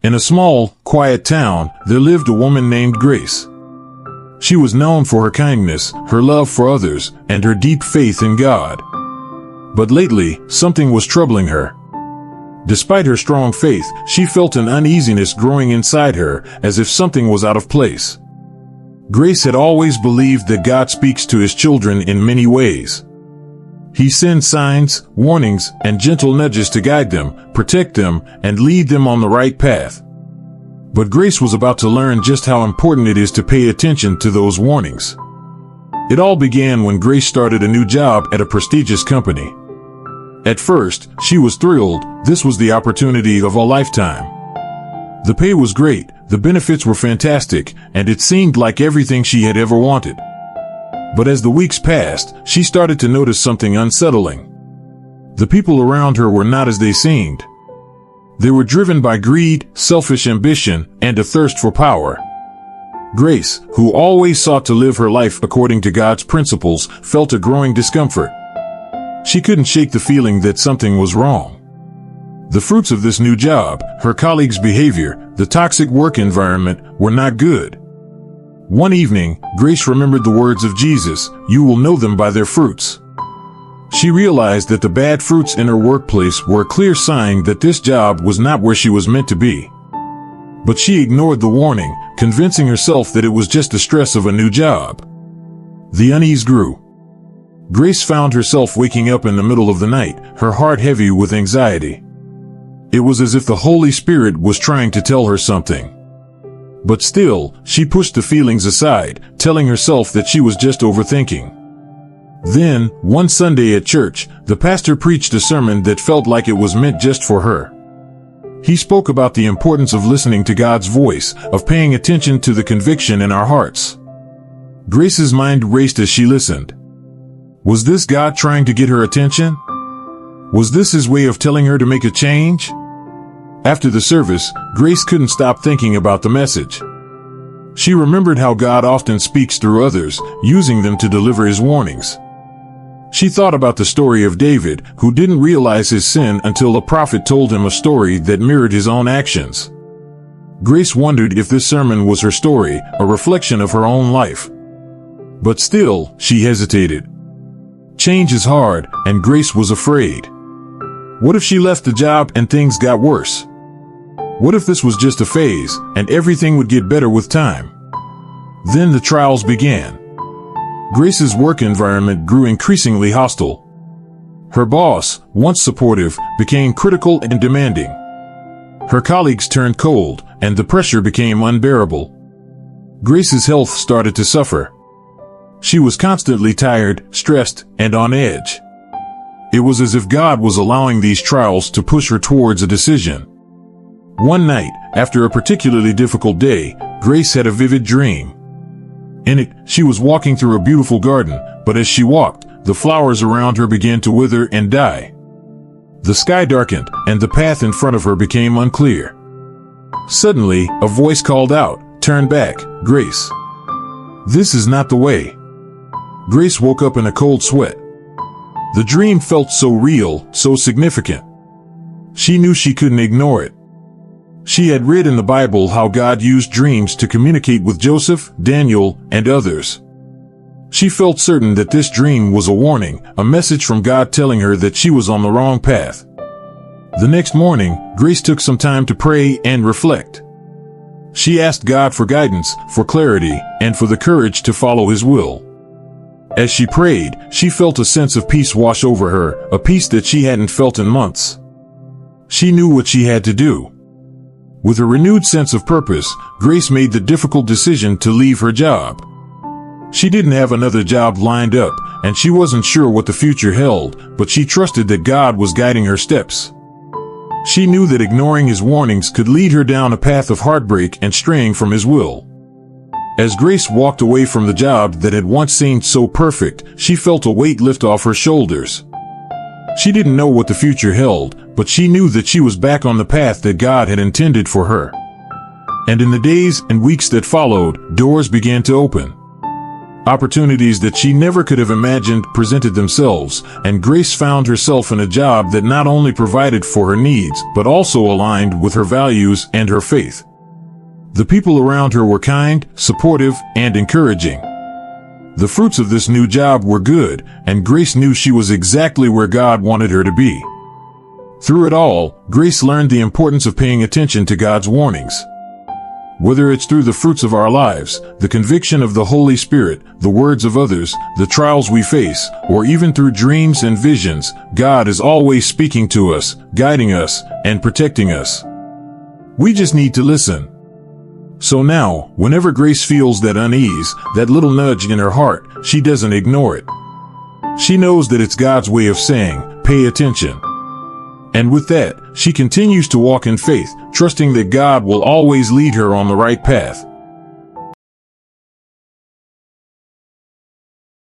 In a small, quiet town, there lived a woman named Grace. She was known for her kindness, her love for others, and her deep faith in God. But lately, something was troubling her. Despite her strong faith, she felt an uneasiness growing inside her, as if something was out of place. Grace had always believed that God speaks to his children in many ways. He sends signs, warnings, and gentle nudges to guide them, protect them, and lead them on the right path. But Grace was about to learn just how important it is to pay attention to those warnings. It all began when Grace started a new job at a prestigious company. At first, she was thrilled. This was the opportunity of a lifetime. The pay was great, the benefits were fantastic, and it seemed like everything she had ever wanted. But as the weeks passed, she started to notice something unsettling. The people around her were not as they seemed. They were driven by greed, selfish ambition, and a thirst for power. Grace, who always sought to live her life according to God's principles, felt a growing discomfort. She couldn't shake the feeling that something was wrong. The fruits of this new job, her colleagues' behavior, the toxic work environment, were not good. One evening, Grace remembered the words of Jesus, "You will know them by their fruits." She realized that the bad fruits in her workplace were a clear sign that this job was not where she was meant to be. But she ignored the warning, convincing herself that it was just the stress of a new job. The unease grew. Grace found herself waking up in the middle of the night, her heart heavy with anxiety. It was as if the Holy Spirit was trying to tell her something. But still, she pushed the feelings aside, telling herself that she was just overthinking. Then, one Sunday at church, the pastor preached a sermon that felt like it was meant just for her. He spoke about the importance of listening to God's voice, of paying attention to the conviction in our hearts. Grace's mind raced as she listened. Was this God trying to get her attention? Was this his way of telling her to make a change? After the service, Grace couldn't stop thinking about the message. She remembered how God often speaks through others, using them to deliver his warnings. She thought about the story of David, who didn't realize his sin until a prophet told him a story that mirrored his own actions. Grace wondered if this sermon was her story, a reflection of her own life. But still, she hesitated. Change is hard, and Grace was afraid. What if she left the job and things got worse? What if this was just a phase, and everything would get better with time? Then the trials began. Grace's work environment grew increasingly hostile. Her boss, once supportive, became critical and demanding. Her colleagues turned cold, and the pressure became unbearable. Grace's health started to suffer. She was constantly tired, stressed, and on edge. It was as if God was allowing these trials to push her towards a decision. One night, after a particularly difficult day, Grace had a vivid dream. In it, she was walking through a beautiful garden, but as she walked, the flowers around her began to wither and die. The sky darkened, and the path in front of her became unclear. Suddenly, a voice called out, "Turn back, Grace. This is not the way." Grace woke up in a cold sweat. The dream felt so real, so significant. She knew she couldn't ignore it. She had read in the Bible how God used dreams to communicate with Joseph, Daniel, and others. She felt certain that this dream was a warning, a message from God telling her that she was on the wrong path. The next morning, Grace took some time to pray and reflect. She asked God for guidance, for clarity, and for the courage to follow his will. As she prayed, she felt a sense of peace wash over her, a peace that she hadn't felt in months. She knew what she had to do. With a renewed sense of purpose, Grace made the difficult decision to leave her job. She didn't have another job lined up, and she wasn't sure what the future held, but she trusted that God was guiding her steps. She knew that ignoring his warnings could lead her down a path of heartbreak and straying from his will. As Grace walked away from the job that had once seemed so perfect, she felt a weight lift off her shoulders. She didn't know what the future held, but she knew that she was back on the path that God had intended for her. And in the days and weeks that followed, doors began to open. Opportunities that she never could have imagined presented themselves, and Grace found herself in a job that not only provided for her needs, but also aligned with her values and her faith. The people around her were kind, supportive, and encouraging. The fruits of this new job were good, and Grace knew she was exactly where God wanted her to be. Through it all, Grace learned the importance of paying attention to God's warnings. Whether it's through the fruits of our lives, the conviction of the Holy Spirit, the words of others, the trials we face, or even through dreams and visions, God is always speaking to us, guiding us, and protecting us. We just need to listen. So now, whenever Grace feels that unease, that little nudge in her heart, she doesn't ignore it. She knows that it's God's way of saying, pay attention. And with that, she continues to walk in faith, trusting that God will always lead her on the right path.